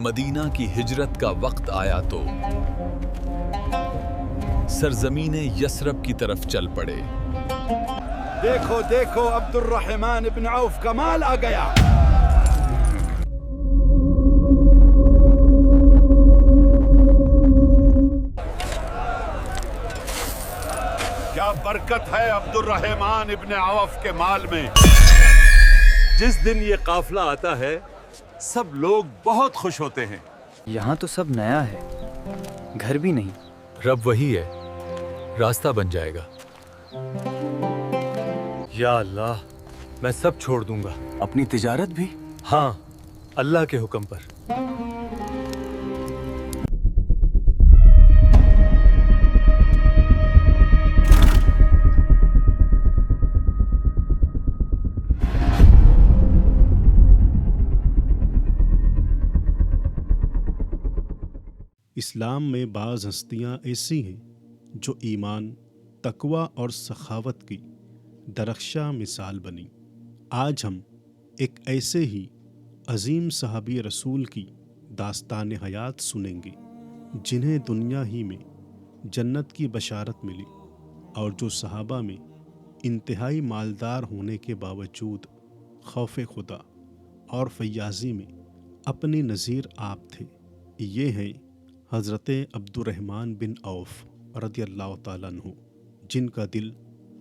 مدینہ کی ہجرت کا وقت آیا تو سرزمین یثرب کی طرف چل پڑے۔ دیکھو دیکھو عبد الرحمن بن عوف کا مال آ گیا۔ کیا برکت ہے عبد الرحمن ابن عوف کے مال میں۔ جس دن یہ قافلہ آتا ہے سب لوگ بہت خوش ہوتے ہیں۔ یہاں تو سب نیا ہے، گھر بھی نہیں۔ رب وہی ہے، راستہ بن جائے گا۔ یا اللہ، میں سب چھوڑ دوں گا۔ اپنی تجارت بھی؟ ہاں، اللہ کے حکم پر۔ اسلام میں بعض ہستیاں ایسی ہیں جو ایمان، تقوی اور سخاوت کی درخشاں مثال بنی۔ آج ہم ایک ایسے ہی عظیم صحابی رسول کی داستان حیات سنیں گے جنہیں دنیا ہی میں جنت کی بشارت ملی، اور جو صحابہ میں انتہائی مالدار ہونے کے باوجود خوف خدا اور فیاضی میں اپنی نظیر آپ تھے۔ یہ ہیں حضرت عبد الرحمن بن عوف رضی اللہ تعالیٰ عنہ، جن کا دل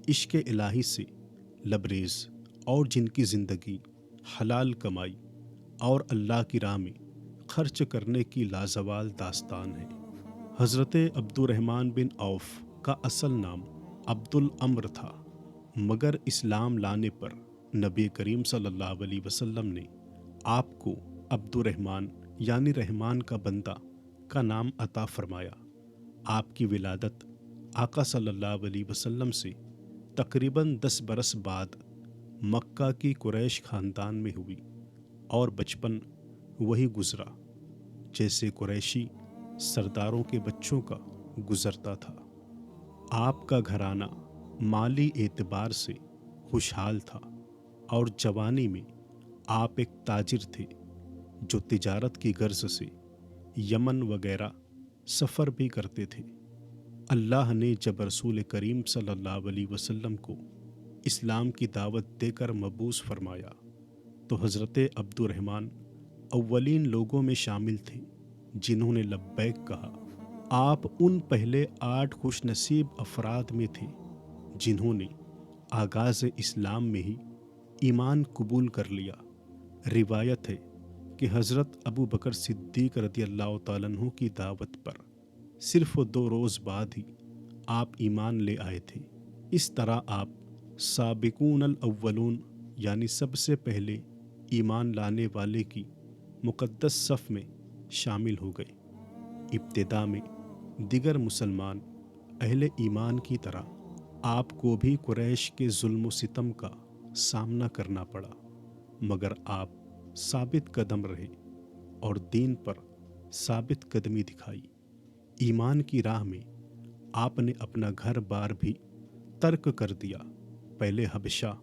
عشق الہی سے لبریز اور جن کی زندگی حلال کمائی اور اللہ کی راہ میں خرچ کرنے کی لازوال داستان ہے۔ حضرت عبد الرحمن بن عوف کا اصل نام عبد الامر تھا، مگر اسلام لانے پر نبی کریم صلی اللہ علیہ وسلم نے آپ کو عبد الرحمن یعنی رحمان کا بندہ کا نام عطا فرمایا۔ آپ کی ولادت آقا صلی اللہ علیہ وسلم سے تقریباً 10 برس بعد مکہ کی قریش خاندان میں ہوئی، اور بچپن وہی گزرا جیسے قریشی سرداروں کے بچوں کا گزرتا تھا۔ آپ کا گھرانہ مالی اعتبار سے خوشحال تھا، اور جوانی میں آپ ایک تاجر تھے جو تجارت کی غرض سے یمن وغیرہ سفر بھی کرتے تھے۔ اللہ نے جب رسول کریم صلی اللہ علیہ وسلم کو اسلام کی دعوت دے کر مبعوث فرمایا تو حضرت عبد الرحمن اولین لوگوں میں شامل تھے جنہوں نے لبیک کہا۔ آپ ان پہلے 8 خوش نصیب افراد میں تھے جنہوں نے آغاز اسلام میں ہی ایمان قبول کر لیا۔ روایت ہے کہ حضرت ابو بکر صدیق رضی اللہ تعالیٰ عنہ کی دعوت پر صرف 2 روز بعد ہی آپ ایمان لے آئے تھے۔ اس طرح آپ سابقون الاولون یعنی سب سے پہلے ایمان لانے والے کی مقدس صف میں شامل ہو گئے۔ ابتدا میں دیگر مسلمان اہل ایمان کی طرح آپ کو بھی قریش کے ظلم و ستم کا سامنا کرنا پڑا، مگر آپ ثابت قدم رہے اور دین پر ثابت قدمی دکھائی۔ ایمان کی راہ میں آپ نے اپنا گھر بار بھی ترک کر دیا۔ پہلے حبشہ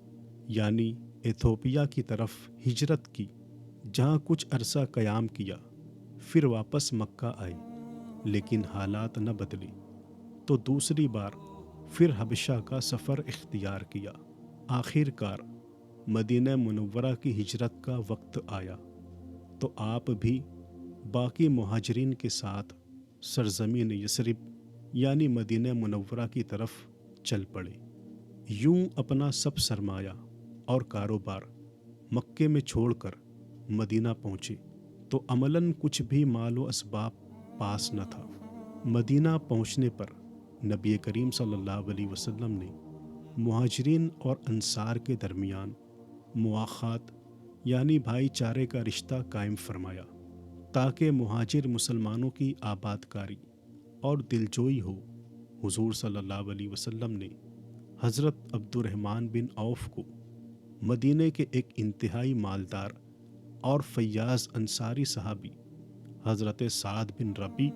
یعنی ایتھوپیا کی طرف ہجرت کی، جہاں کچھ عرصہ قیام کیا، پھر واپس مکہ آئے، لیکن حالات نہ بدلے تو دوسری بار پھر حبشہ کا سفر اختیار کیا۔ آخر کار مدینہ منورہ کی ہجرت کا وقت آیا تو آپ بھی باقی مہاجرین کے ساتھ سرزمین یثرب یعنی مدینہ منورہ کی طرف چل پڑے۔ یوں اپنا سب سرمایہ اور کاروبار مکے میں چھوڑ کر مدینہ پہنچے تو عملاً کچھ بھی مال و اسباب پاس نہ تھا۔ مدینہ پہنچنے پر نبی کریم صلی اللہ علیہ وسلم نے مہاجرین اور انصار کے درمیان مواخات یعنی بھائی چارے کا رشتہ قائم فرمایا تاکہ مہاجر مسلمانوں کی آباد کاری اور دلجوئی ہو۔ حضور صلی اللہ علیہ وسلم نے حضرت عبد الرحمن بن عوف کو مدینے کے ایک انتہائی مالدار اور فیاض انصاری صحابی حضرت سعد بن ربیع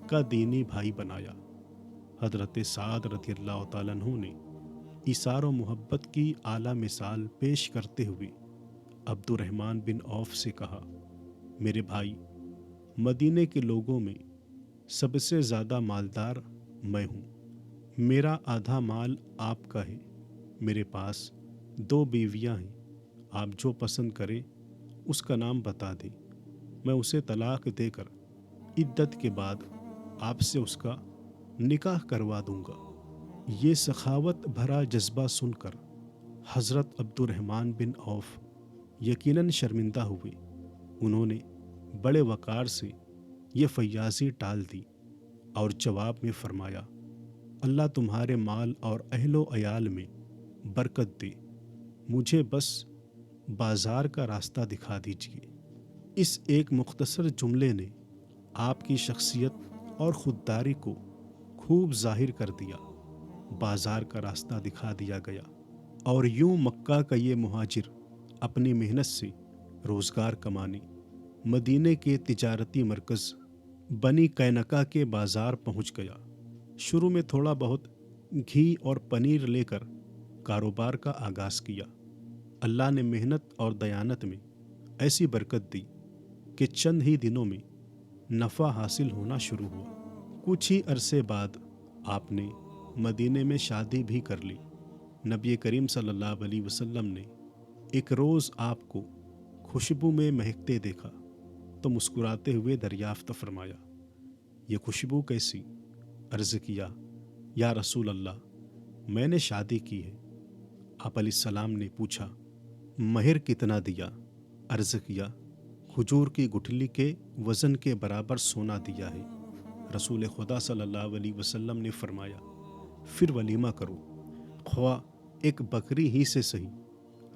کا دینی بھائی بنایا۔ حضرت سعد رضی اللہ تعالیٰ عنہ نے ایثار و محبت کی اعلیٰ مثال پیش کرتے ہوئے عبد الرحمن بن عوف سے کہا، میرے بھائی، मदीने के लोगों में सबसे ज़्यादा मालदार मैं हूँ। मेरा आधा माल आपका है। मेरे पास 2 बीवियाँ हैं। आप जो पसंद करें उसका नाम बता दें, मैं उसे तलाक देकर इद्दत के बाद आपसे उसका निकाह करवा दूंगा। ये सखावत भरा जज्बा सुनकर हज़रत अब्दुर्रहमान बिन औफ यकीनन शर्मिंदा हुए। उन्होंने बड़े वक़ार से ये फयाजी टाल दी और जवाब में फरमाया, अल्लाह तुम्हारे माल और अहलो अयाल में बरकत दे, मुझे बस बाज़ार का रास्ता दिखा दीजिए। इस एक मुख्तसर जुमले ने आपकी शख्सियत और ख़ुददारी को खूब ज़ाहिर कर दिया। बाज़ार का रास्ता दिखा दिया गया और यूं मक्का का ये मुहाजिर अपनी मेहनत से रोज़गार कमाने मदीने के तिजारती मरकज़ बनी कैनका के बाज़ार पहुंच गया। शुरू में थोड़ा बहुत घी और पनीर लेकर कारोबार का आगाज़ किया। अल्लाह ने मेहनत और दयानत में ऐसी बरकत दी कि चंद ही दिनों में नफ़ा हासिल होना शुरू हुआ। कुछ ही अरसे बाद आपने मदीने में शादी भी कर ली। नबी करीम सल्लल्लाहु अलैहि वसल्लम ने एक रोज़ आपको खुशबू में महकते देखा तो मुस्कुराते हुए दरियाफ्त फरमाया, ये खुशबू कैसी? अर्ज़ किया, या रसूल अल्लाह, मैंने शादी की है। आप अलैहिस्सलाम ने पूछा, महर कितना दिया? अर्ज़ किया, खजूर की गुठली के वज़न के बराबर सोना दिया है। रसूल खुदा सल्लल्लाहु अलैहि वसल्लम ने फरमाया, फिर वलीमा करो, ख्वा एक बकरी ही से सही।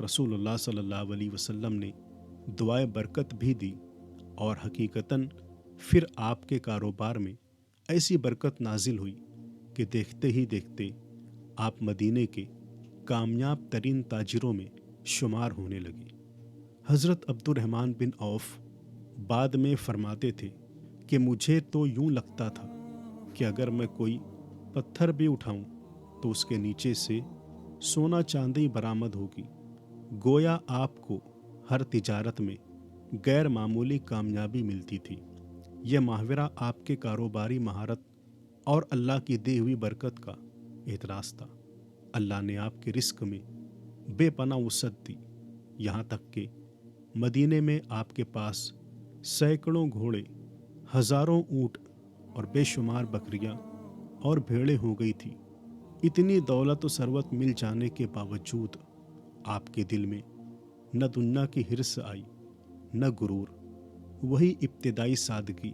रसूलुल्लाह सल्लल्लाहु अलैहि वसल्लम ने दुआए बरकत भी दी और हकीकतन फिर आपके कारोबार में ऐसी बरकत नाजिल हुई कि देखते ही देखते आप मदीने के कामयाब तरीन ताजिरों में शुमार होने लगे। हज़रत अब्दुर्रहमान बिन औफ बाद में फरमाते थे कि मुझे तो यूं लगता था कि अगर मैं कोई पत्थर भी उठाऊं तो उसके नीचे से सोना चांदी बरामद होगी। गोया आपको हर तिजारत में गैर मामूली कामयाबी मिलती थी। यह माहवरा आपके कारोबारी महारत और अल्लाह की दी हुई बरकत का एतराज़ था। अल्लाह ने आपके रिस्क में बेपनाह वसअत दी, यहाँ तक कि मदीने में आपके पास सैकड़ों घोड़े, हज़ारों ऊँट और बेशुमार बकरियाँ और भेड़ें हो गई थी। इतनी दौलत और सरवत मिल जाने के बावजूद आपके दिल में न दुनिया की हिर्स आई न गुरूर। वही इब्तिदाई सादगी,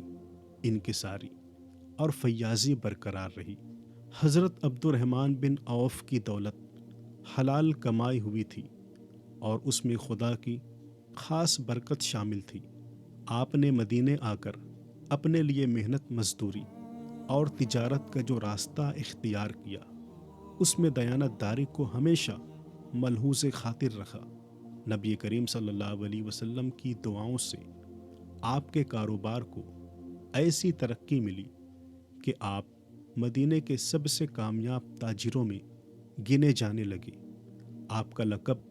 इनकिसारी और फयाजी बरकरार रही। हज़रत अब्दुर्रहमान बिन औफ की दौलत हलाल कमाई हुई थी और उसमें खुदा की ख़ास बरकत शामिल थी। आपने मदीने आकर अपने लिए मेहनत मजदूरी और तिजारत का जो रास्ता इख्तियार किया, उसमें दयानतदारी को हमेशा मलहूज़ खातिर रखा। नबी करीम सल्लल्लाहु अलैहि वसल्लम की दुआओं से आपके कारोबार को ऐसी तरक्की मिली कि आप मदीने के सबसे कामयाब ताजिरों में गिने जाने लगे। आपका लक़ब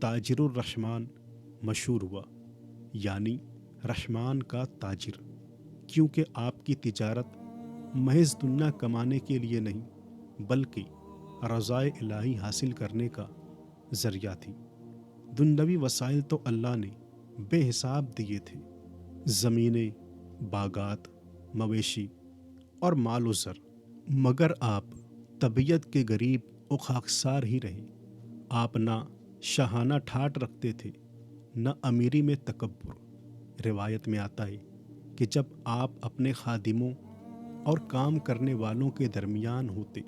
ताजिरुर रहमान मशहूर हुआ, यानी रहमान का ताजिर, क्योंकि आपकी तिजारत महज दुनिया कमाने के लिए नहीं बल्कि रज़ाए इलाही हासिल करने का ज़रिया थी। दुनियावी वसाइल तो अल्लाह ने बेहिसाब दिए थे, ज़मीनें, बागात, मवेशी और माल व ज़र, मगर आप तबीयत के गरीब और खाकसार ही रहे। आप ना शाहाना ठाट रखते थे न अमीरी में तकब्बुर। रिवायत में आता है कि जब आप अपने खादिमों और काम करने वालों के दरमियान होते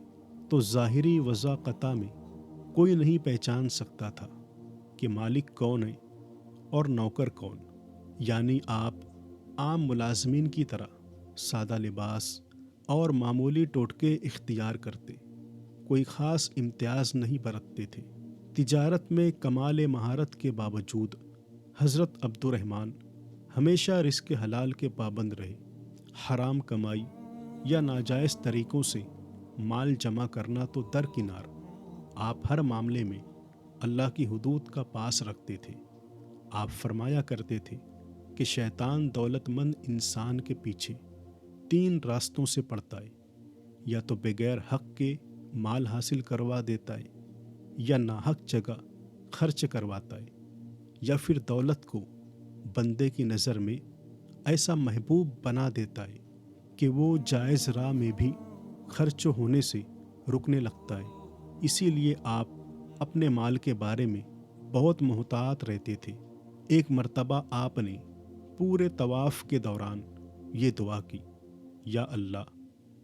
तो ज़ाहिरी वज़ाक़ता में कोई नहीं पहचान सकता था कि मालिक कौन है और नौकर कौन। यानी आप आम मुलाजमीन की तरह सादा लिबास और मामूली टोटके इख्तियार करते, कोई ख़ास इम्तियाज़ नहीं बरतते थे। तिजारत में कमाल महारत के बावजूद हज़रत अब्दुर्रहमान हमेशा रिस्क हलाल के पाबंद रहे। हराम कमाई या नाजायज़ तरीक़ों से माल जमा करना तो दरकिनार, आप हर मामले में अल्लाह की हुदूद का पास रखते थे। आप फरमाया करते थे, کہ شیطان دولت مند انسان کے پیچھے 3 راستوں سے پڑتا ہے، یا تو بغیر حق کے مال حاصل کروا دیتا ہے، یا ناحق جگہ خرچ کرواتا ہے، یا پھر دولت کو بندے کی نظر میں ایسا محبوب بنا دیتا ہے کہ وہ جائز راہ میں بھی خرچ ہونے سے رکنے لگتا ہے۔ اسی لیے آپ اپنے مال کے بارے میں بہت محتاط رہتے تھے۔ ایک مرتبہ آپ نے پورے طواف کے دوران یہ دعا کی، یا اللہ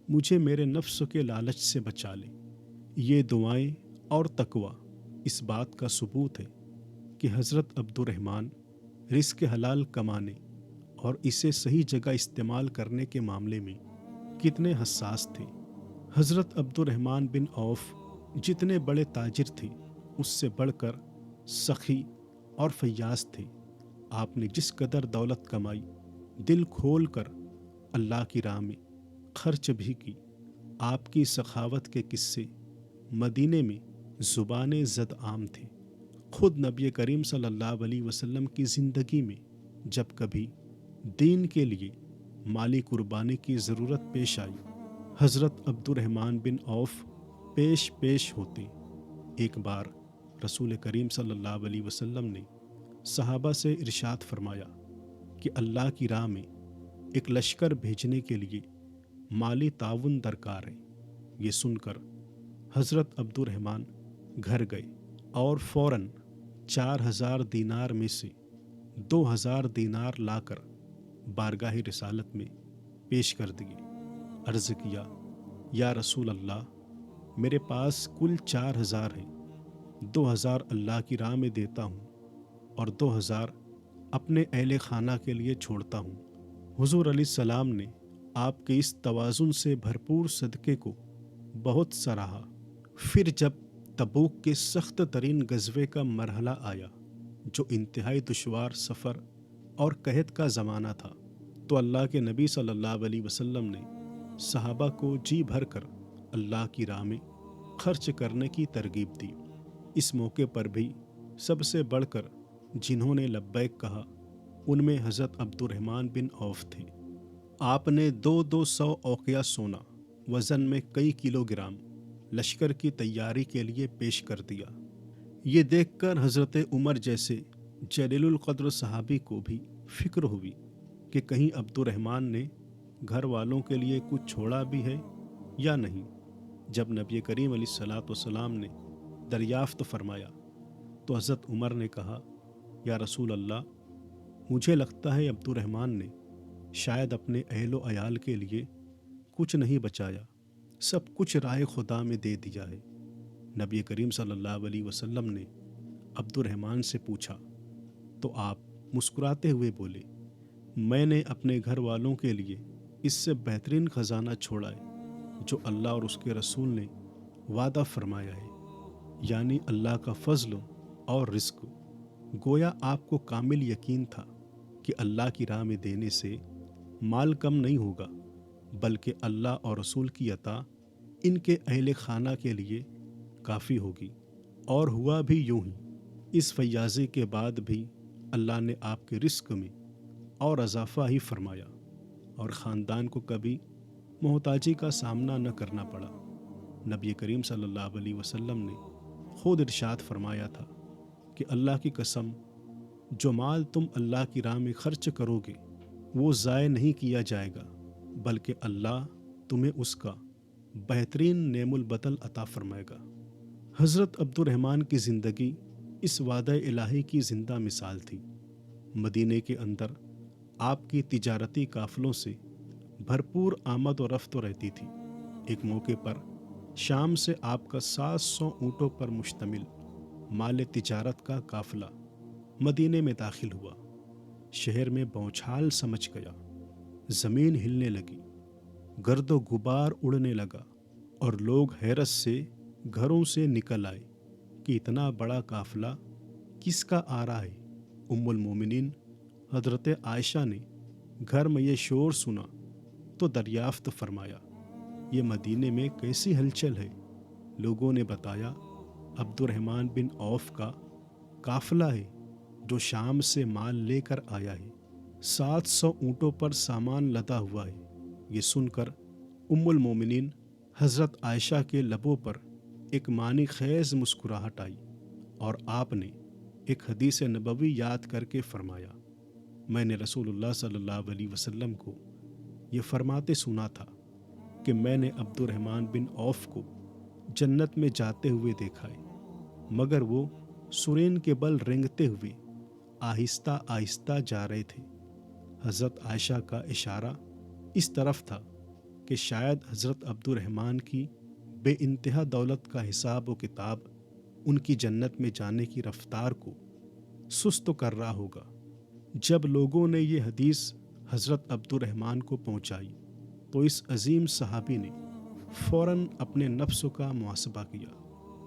مجھے میرے نفس کے لالچ سے بچا لے۔ یہ دعائیں اور تقوی اس بات کا ثبوت ہے کہ حضرت عبد الرحمن رزق حلال کمانے اور اسے صحیح جگہ استعمال کرنے کے معاملے میں کتنے حساس تھے۔ حضرت عبد الرحمن بن عوف جتنے بڑے تاجر تھے اس سے بڑھ کر سخی اور فیاض تھے۔ آپ نے جس قدر دولت کمائی دل کھول کر اللہ کی راہ میں خرچ بھی کی۔ آپ کی سخاوت کے قصے مدینے میں زبان زد عام تھے۔ خود نبی کریم صلی اللہ علیہ وسلم کی زندگی میں جب کبھی دین کے لیے مالی قربانی کی ضرورت پیش آئی، حضرت عبد الرحمن بن عوف پیش ہوتے۔ ایک بار رسول کریم صلی اللہ علیہ وسلم نے صحابہ سے ارشاد فرمایا کہ اللہ کی راہ میں ایک لشکر بھیجنے کے لیے مالی تعاون درکار ہے۔ یہ سن کر حضرت عبد الرحمن گھر گئے اور فوراً 4000 دینار میں سے 2000 دینار لا کر بارگاہ رسالت میں پیش کر دیے۔ عرض کیا، یا رسول اللہ میرے پاس کل 4000 ہیں، 2000 اللہ کی راہ میں دیتا ہوں اور 2000 اپنے اہل خانہ کے لیے چھوڑتا ہوں۔ حضور علیہ السلام نے آپ کے اس توازن سے بھرپور صدقے کو بہت سراہا۔ پھر جب تبوک کے سخت ترین غزوے کا مرحلہ آیا، جو انتہائی دشوار سفر اور قحط کا زمانہ تھا، تو اللہ کے نبی صلی اللہ علیہ وسلم نے صحابہ کو جی بھر کر اللہ کی راہ میں خرچ کرنے کی ترغیب دی۔ اس موقع پر بھی سب سے بڑھ کر جنہوں نے لبیک کہا ان میں حضرت عبد الرحمن بن عوف تھے۔ آپ نے 200 اوقیہ سونا وزن میں کئی کلو گرام لشکر کی تیاری کے لیے پیش کر دیا۔ یہ دیکھ کر حضرت عمر جیسے جلیل القدر صحابی کو بھی فکر ہوئی کہ کہیں عبد الرحمن نے گھر والوں کے لیے کچھ چھوڑا بھی ہے یا نہیں۔ جب نبی کریم علیہ الصلوۃ والسلام نے دریافت فرمایا تو حضرت عمر نے کہا، یا رسول اللہ مجھے لگتا ہے عبد الرحمن نے شاید اپنے اہل و عیال کے لیے کچھ نہیں بچایا، سب کچھ راہ خدا میں دے دیا ہے۔ نبی کریم صلی اللہ علیہ وسلم نے عبد الرحمن سے پوچھا تو آپ مسکراتے ہوئے بولے، میں نے اپنے گھر والوں کے لیے اس سے بہترین خزانہ چھوڑا ہے جو اللہ اور اس کے رسول نے وعدہ فرمایا ہے، یعنی اللہ کا فضل اور رزق۔ گویا آپ کو کامل یقین تھا کہ اللہ کی راہ میں دینے سے مال کم نہیں ہوگا، بلکہ اللہ اور رسول کی عطا ان کے اہل خانہ کے لیے کافی ہوگی۔ اور ہوا بھی یوں ہی۔ اس فیاضی کے بعد بھی اللہ نے آپ کے رزق میں اور اضافہ ہی فرمایا اور خاندان کو کبھی محتاجی کا سامنا نہ کرنا پڑا۔ نبی کریم صلی اللہ علیہ وسلم نے خود ارشاد فرمایا تھا کہ اللہ کی قسم، جو مال تم اللہ کی راہ میں خرچ کرو گے وہ ضائع نہیں کیا جائے گا، بلکہ اللہ تمہیں اس کا بہترین نعم البدل عطا فرمائے گا۔ حضرت عبد الرحمن کی زندگی اس وعدہ الہی کی زندہ مثال تھی۔ مدینے کے اندر آپ کی تجارتی قافلوں سے بھرپور آمد و رفت رہتی تھی۔ ایک موقع پر شام سے آپ کا 700 اونٹوں پر مشتمل مال تجارت کا قافلہ مدینے میں داخل ہوا۔ شہر میں بونچھال سمچ گیا، زمین ہلنے لگی، گرد و غبار اڑنے لگا اور لوگ حیرت سے گھروں سے نکل آئے کہ اتنا بڑا قافلہ کس کا آ رہا ہے۔ ام المومنین حضرت عائشہ نے گھر میں یہ شور سنا تو دریافت فرمایا، یہ مدینے میں کیسی ہلچل ہے؟ لوگوں نے بتایا، عبد الرحمن بن عوف کا قافلہ ہے جو شام سے مال لے کر آیا ہے۔ 700 ऊँटों पर सामान लदा हुआ है। ये सुनकर उम्मुल मोमिनीन हज़रत आयशा के लबों पर एक मानी खेज मुस्कुराहट आई और आपने एक हदीस नबवी याद करके फरमाया, मैंने रसूलुल्लाह सल्लल्लाहु अलैहि वसल्लम को ये फरमाते सुना था कि मैंने अब्दुर्रहमान बिन औफ को जन्नत में जाते हुए देखा है, मगर वो सुरीन के बल रेंगते हुए आहिस्ता आहिस्ता जा रहे थे। हज़रत आयशा का इशारा इस तरफ था कि शायद हज़रत अब्दुर्रहमान की बेइंतहा दौलत का हिसाब व किताब उनकी जन्नत में जाने की रफ्तार को सुस्त कर रहा होगा। जब लोगों ने ये हदीस हज़रत अब्दुर्रहमान को पहुंचाई तो इस अजीम सहाबी ने फ़ौरन अपने नफ्स का मुहासबा किया।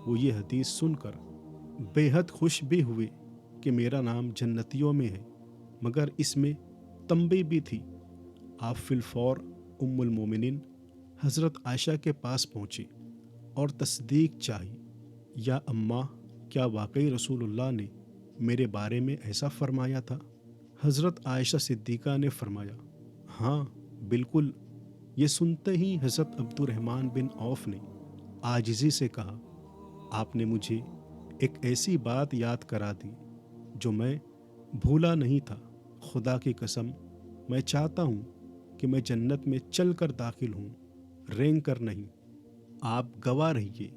वो ये हदीस सुनकर बेहद खुश भी हुए कि मेरा नाम जन्नतियों में है, मगर इसमें तंबी भी थी। आप फिलफौर उम्मुल मोमिनीन हज़रत आयशा के पास पहुँचे और तस्दीक चाही, या अम्मा, क्या वाकई रसूलुल्लाह ने मेरे बारे में ऐसा फरमाया था? हज़रत आयशा सिद्दीक़ा ने फरमाया, हाँ बिल्कुल। ये सुनते ही हज़रत अब्दुर्रहमान बिन औफ ने आजिज़ी से कहा, आपने मुझे एक ऐसी बात याद करा दी जो मैं भूला नहीं था। खुदा की कसम, मैं चाहता हूँ कि मैं जन्नत में चल कर दाखिल हूँ, रेंग कर नहीं। आप गवाह रहिए,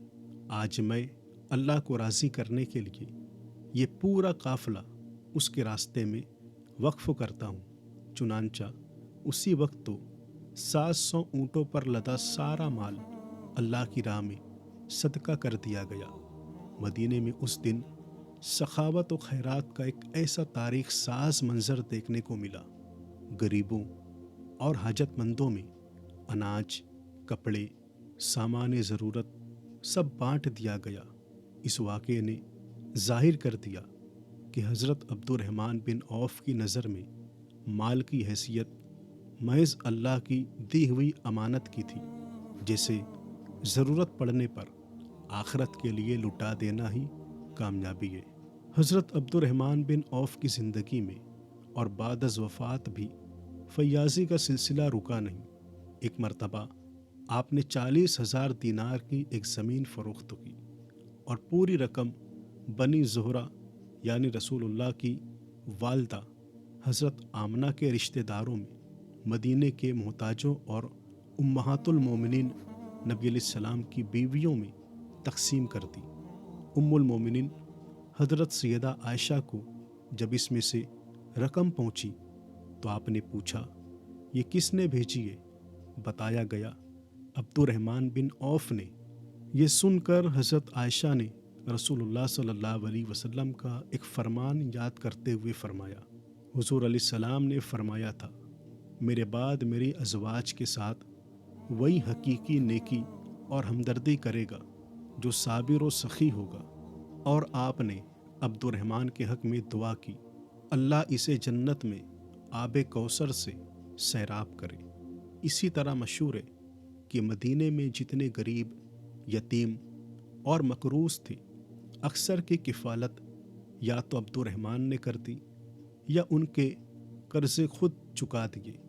आज मैं अल्लाह को राज़ी करने के लिए ये पूरा काफ़िला उसके रास्ते में वक्फ़ करता हूँ। चुनांचा उसी वक्त तो 700 ऊँटों पर लदा सारा माल अल्लाह की राह में सदका कर दिया गया। मदीने में उस दिन सखावत और खैरात का एक ऐसा तारीख साज मंजर देखने को मिला। गरीबों और हाजतमंदों में अनाज, कपड़े, सामान ज़रूरत सब बांट दिया गया। इस वाक़े ने ज़ाहिर कर दिया कि हज़रत अब्दुर्रहमान बिन औफ की नज़र में माल की हैसियत महज अल्लाह की दी हुई अमानत की थी, जैसे ज़रूरत पड़ने पर आखिरत के लिए लुटा देना ही कामयाबी है। हज़रत अब्दुर्रहमान बिन औफ की ज़िंदगी में और बाद अज़ वफ़ात भी फयाज़ी का सिलसिला रुका नहीं। एक मरतबा आपने 40,000 दीनार की एक ज़मीन फ़रोख्त की और पूरी रकम बनी ज़ुहरा यानी रसूलुल्लाह की वालदा हज़रत आमना के रिश्तेदारों में, मदीने के मोहताजों और उम्महातुल मोमिनीन नबी अलैहिस्सलाम की बीवियों में तकसीम कर दी। उम्मुल मोमिनीन हज़रत सैयदा आयशा को जब इसमें से रकम पहुंची तो आपने पूछा, ये किसने भेजी है? बताया गया अब्दुर्रहमान बिन औफ ने। ये सुनकर हज़रत आयशा ने रसूलुल्लाह सल्लल्लाहु अलैहि वसल्लम का एक फरमान याद करते हुए फरमाया, हुज़ूर अलैहिस्सलाम ने फरमाया था, मेरे बाद मेरी अज़वाज के साथ वही हकीकी नेकी और हमदर्दी करेगा जो साबिर व सखी होगा। और आपने अब्दुर्रहमान के हक़ में दुआ की, अल्लाह इसे जन्नत में आब कौसर से सैराब करे। इसी तरह मशहूर है कि मदीने में जितने गरीब, यतीम और मकरूस थे, अक्सर की किफ़ालत या तो अब्दुर्रहमान ने कर दी या उनके कर्ज़े खुद चुका दिए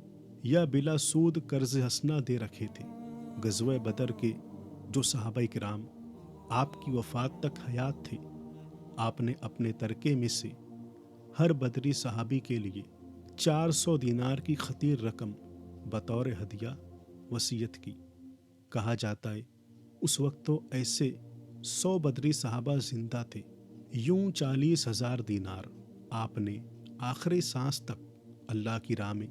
या बिला सूद कर्ज़ हसना दे रखे थे। ग़ज़वे बदर के जो सहाबाए किराम आपकी वफ़ात तक हयात थे, आपने अपने तरके में से हर बदरी सहाबी के लिए 400 दीनार की खतीर रकम बतौर हदिया वसीयत की। कहा जाता है उस वक्त तो ऐसे 100 बदरी सहाबा जिंदा थे। यूं 40,000 दीनार आपने आखिरी सांस तक अल्लाह की राह में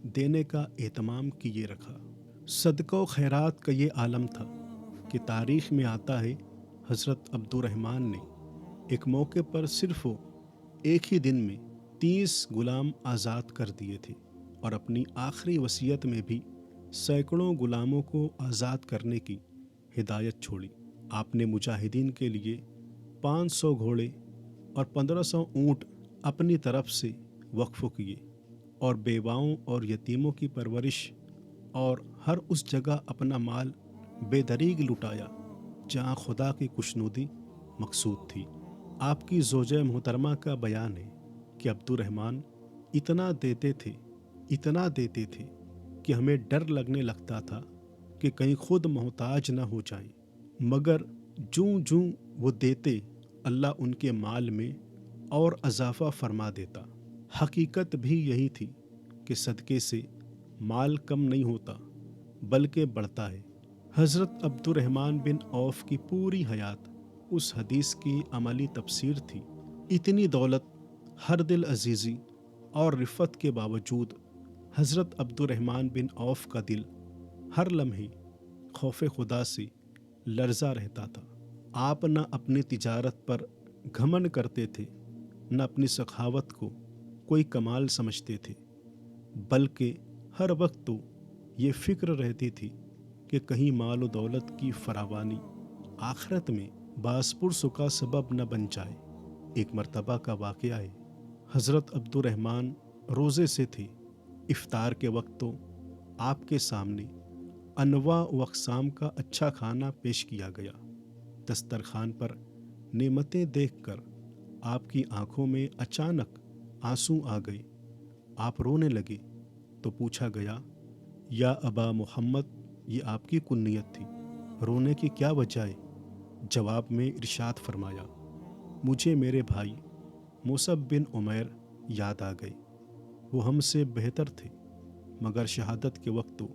देने का एहतमाम किए रखा। सदका खैरात का ये आलम था कि तारीख़ में आता है हज़रत अब्दुर्रहमान ने एक मौके पर सिर्फ एक ही दिन में 30 गुलाम आज़ाद कर दिए थे और अपनी आखिरी वसीयत में भी सैकड़ों गुलामों को आज़ाद करने की हिदायत छोड़ी। आपने मुजाहिदीन के लिए 500 घोड़े और 1500 ऊँट अपनी तरफ से वक्फ़ किए और बेवाओं और यतीमों की परवरिश और हर उस जगह अपना माल बेदरीग लुटाया जहाँ खुदा की खुशनुदी मकसूद थी। आपकी ज़ौजा मोहतरमा का बयान है कि अब्दुर्रहमान इतना देते थे कि हमें डर लगने लगता था कि कहीं खुद मोहताज न हो जाएं। मगर जूं जूं वो देते, अल्लाह उनके माल में और इजाफा फरमा देता। हकीकत भी यही थी कि सदक़े से माल कम नहीं होता बल्कि बढ़ता है। हज़रत अब्दुर्रहमान बिन औफ की पूरी हयात उस हदीस की अमली तफसीर थी। इतनी दौलत, हर दिल अजीज़ी और रिफ़त के बावजूद हज़रत अब्दुर्रहमान बिन औफ का दिल हर लम्हे खौफ खुदा से लर्जा रहता था। आप न अपनी तिजारत पर घमंड करते थे, न अपनी सखावत को कोई कमाल समझते थे, बल्कि हर वक्त तो ये फ़िक्र रहती थी कि कहीं माल व दौलत की फरावानी आखिरत में बासपुरस का सबब न बन जाए। एक मर्तबा का वाक़या है। हज़रत अब्दुर्रहमान रोज़े से थे। इफ्तार के वक्त तो आपके सामने अनवा व अक़साम का अच्छा खाना पेश किया गया। दस्तरखान पर नेमतें देखकर आपकी आंखों में अचानक आंसू आ गए। आप रोने लगे तो पूछा गया, या अबा मोहम्मद, ये आपकी कुन्नियत थी, रोने की क्या वजह है? जवाब में इरशाद फरमाया, मुझे मेरे भाई मुसब बिन उमैर याद आ गए। वो हमसे बेहतर थे, मगर शहादत के वक्त तो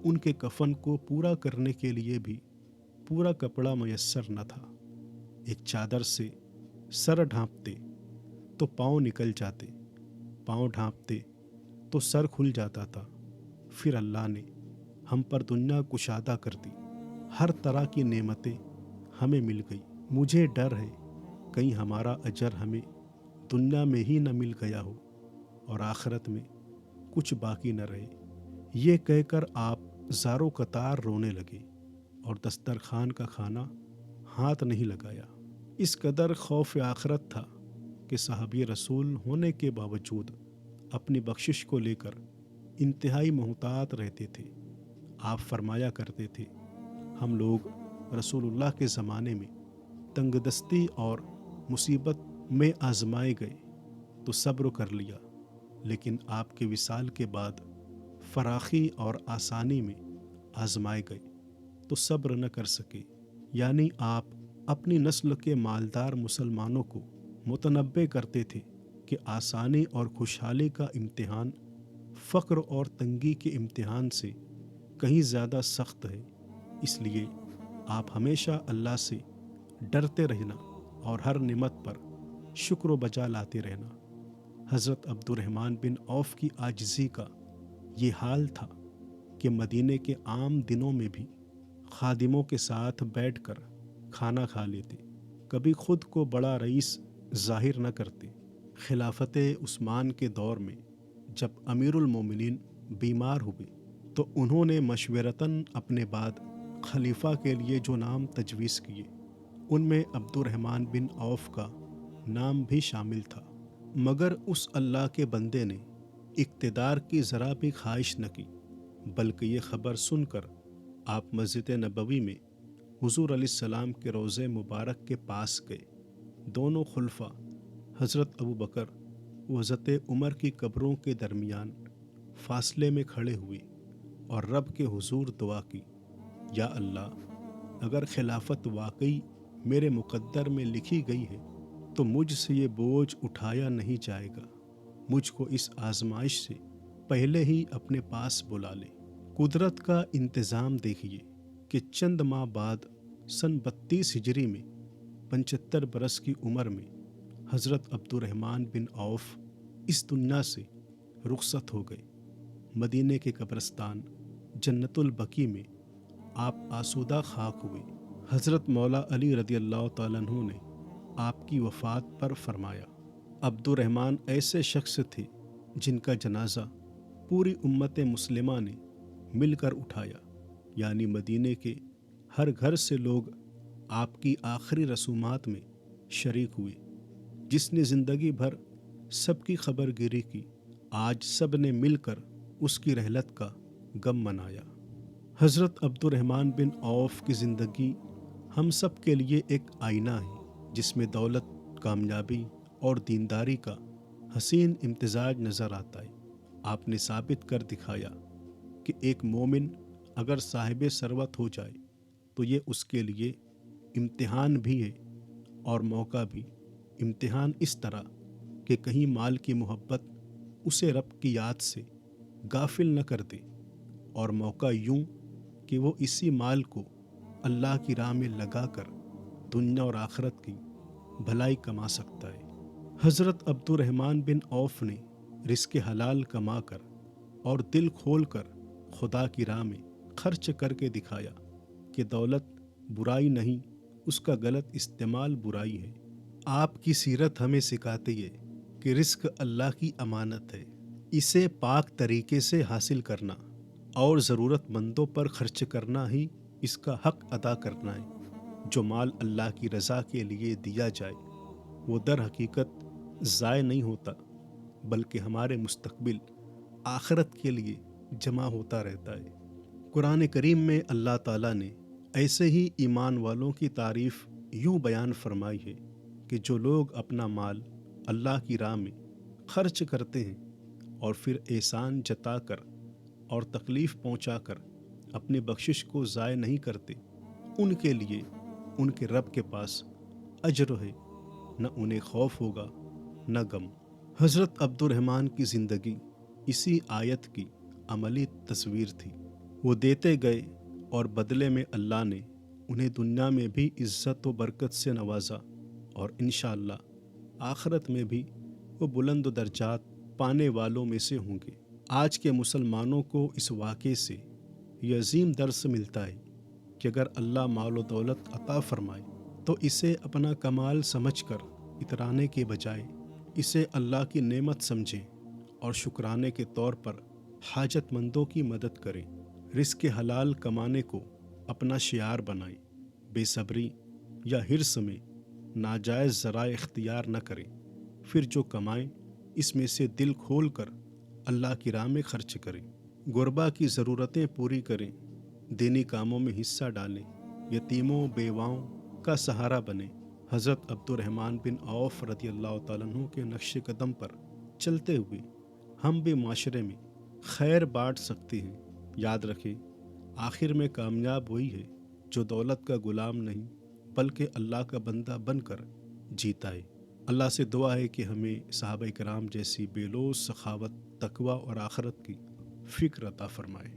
उनके कफन को पूरा करने के लिए भी पूरा कपड़ा मयस्सर न था। एक चादर से सर ढांपते तो पाँव निकल जाते, पाँव ढांपते तो सर खुल जाता था। फिर अल्लाह ने हम पर दुनिया कुशादा कर दी। हर तरह की नेमतें हमें मिल गई। मुझे डर है कहीं हमारा अजर हमें दुनिया में ही न मिल गया हो और आखिरत में कुछ बाकी न रहे। ये कहकर आप ज़ारो कतार रोने लगे और दस्तरखान का खाना हाथ नहीं लगाया। इस कदर खौफ आखिरत था कि सहाबी रसूल होने के बावजूद अपनी बख्शिश को लेकर इंतहाई मोहतात रहते थे। आप फरमाया करते थे, हम लोग रसूलुल्लाह के ज़माने में तंगदस्ती और मुसीबत में आजमाए गए तो सब्र कर लिया, लेकिन आपके विसाल के बाद फराखी और आसानी में आजमाए गए तो सब्र न कर सके। यानी आप अपनी नस्ल के मालदार मुसलमानों को मुतनब्बे करते थे कि आसानी और खुशहाली का इम्तिहान फ़क्र और तंगी के इम्तिहान से कहीं ज़्यादा सख्त है। इसलिए आप हमेशा अल्लाह से डरते रहना और हर नेमत पर शुक्र व बजा लाते रहना। हज़रत अब्दुर्रहमान बिन औफ की आजिज़ी का ये हाल था कि मदीने के आम दिनों में भी खादिमों के साथ बैठकर खाना खा लेते, कभी खुद को बड़ा रईस ज़ाहिर न करते। खिलाफत उस्मान के दौर में जब अमीरुल मोमिनीन बीमार हुए तो उन्होंने मशवरतन अपने बाद खलीफा के लिए जो नाम तजवीज़ किए उनमें अब्दुर्रहमान बिन औफ का नाम भी शामिल था। मगर उस अल्लाह के बंदे ने इक़्तिदार की ज़रा भी ख्वाहिश न की, बल्कि ये ख़बर सुनकर आप मस्जिद नबवी में हुज़ूर अलैहिस्सलाम के रोज़े मुबारक के पास गए। दोनों खुलफा हज़रत अबू बकर व हज़रत उमर की कब्रों के दरमियान फासले में खड़े हुए और रब के हुज़ूर दुआ की, या अल्लाह, अगर खिलाफत वाकई मेरे मुक़द्दर में लिखी गई है तो मुझसे ये बोझ उठाया नहीं जाएगा। मुझको इस आजमाइश से पहले ही अपने पास बुला ले। कुदरत का इंतज़ाम देखिए कि चंद माह बाद सन 32 हिजरी में 75 बरस की उम्र में हज़रत अब्दुर्रहमान बिन औफ इस दुनिया से रुखसत हो गए। मदीने के कब्रिस्तान जन्नतुल बकी में आप आसूदा खाक हुए। हज़रत मौला अली रदियल्लाहु ताला अन्हु ने आपकी वफ़ात पर फरमाया, अब्दुर्रहमान ऐसे शख्स थे जिनका जनाजा पूरी उम्मत मुस्लिमा ने मिलकर उठाया। यानी मदीने के हर घर से लोग आपकी आखिरी रसूमात में शरीक हुए। जिसने ज़िंदगी भर सबकी खबरगिरी की, आज सब ने मिलकर उसकी रहलत का गम मनाया। हज़रत अब्दुर्रहमान बिन औफ की ज़िंदगी हम सब के लिए एक आईना है, जिसमें दौलत, कामयाबी और दीनदारी का हसीन इम्तिजाज नज़र आता है। आपने साबित कर दिखाया कि एक मोमिन अगर साहिब सरवत हो जाए तो ये उसके लिए इम्तिहान भी है और मौका भी। इम्तिहान इस तरह कि कहीं माल की मोहब्बत उसे रब की याद से गाफिल न कर दे, और मौका यूं कि वो इसी माल को अल्लाह की राह में लगा कर दुनिया और आखिरत की भलाई कमा सकता है। हज़रत अब्दुर्रहमान बिन औफ ने रिस्क हलाल कमा कर और दिल खोल कर खुदा की राह में खर्च करके दिखाया कि दौलत बुराई नहीं, उसका गलत इस्तेमाल बुराई है। आपकी सीरत हमें सिखाती है कि रिस्क अल्लाह की अमानत है, इसे पाक तरीके से हासिल करना और ज़रूरतमंदों पर खर्च करना ही इसका हक अदा करना है। जो माल अल्लाह की रज़ा के लिए दिया जाए वो दर हकीकत ज़ाय नहीं होता, बल्कि हमारे मुस्तकबिल आखिरत के लिए जमा होता रहता है। कुरान करीम में अल्लाह ताला ने ऐसे ही ईमान वालों की तारीफ़ यूँ बयान फरमाई है कि जो लोग अपना माल अल्लाह की राह में खर्च करते हैं और फिर एहसान जताकर और तकलीफ़ पहुँचाकर अपनी बख्शिश को ज़ाय नहीं करते, उनके लिए उनके रब के पास अजर है, न उन्हें खौफ होगा न गम। हज़रत अब्दुर्रहमान की ज़िंदगी इसी आयत की अमली तस्वीर थी। वो देते गए और बदले में अल्लाह ने उन्हें दुनिया में भी इज़्ज़त व बरकत से नवाजा, और इंशाअल्लाह आखिरत में भी वो बुलंद दर्जात पाने वालों में से होंगे। आज के मुसलमानों को इस वाक़े से ये अजीम दर्स मिलता है कि अगर अल्लाह माल व दौलत अता फरमाए तो इसे अपना कमाल समझकर इतराने के बजाय इसे अल्लाह की नेमत समझें और शुक्राने के तौर पर हाजतमंदों की मदद करें। रिस्क हलाल कमाने को अपना शियार बनाएं। बेसब्री या हिर्स में नाजायज़ ज़राए इख्तियार न करें। फिर जो कमाएं इसमें से दिल खोल कर अल्लाह की राह में खर्च करें। गुरबा की ज़रूरतें पूरी करें, दीनी कामों में हिस्सा डालें, यतीमों बेवाओं का सहारा बने। हज़रत अब्दुर्रहमान बिन औफ रज़ी अल्लाह तआला अन्हु के नक्श कदम पर चलते हुए हम भी माशरे में खैर बांट सकते हैं। याद रखें, आखिर में कामयाब वही है जो दौलत का गुलाम नहीं बल्कि अल्लाह का बंदा बनकर जीता है। अल्लाह से दुआ है कि हमें सहाबा-ए-किराम जैसी बेलोस सखावत, तकवा और आखिरत की फ़िक्र अता फरमाए।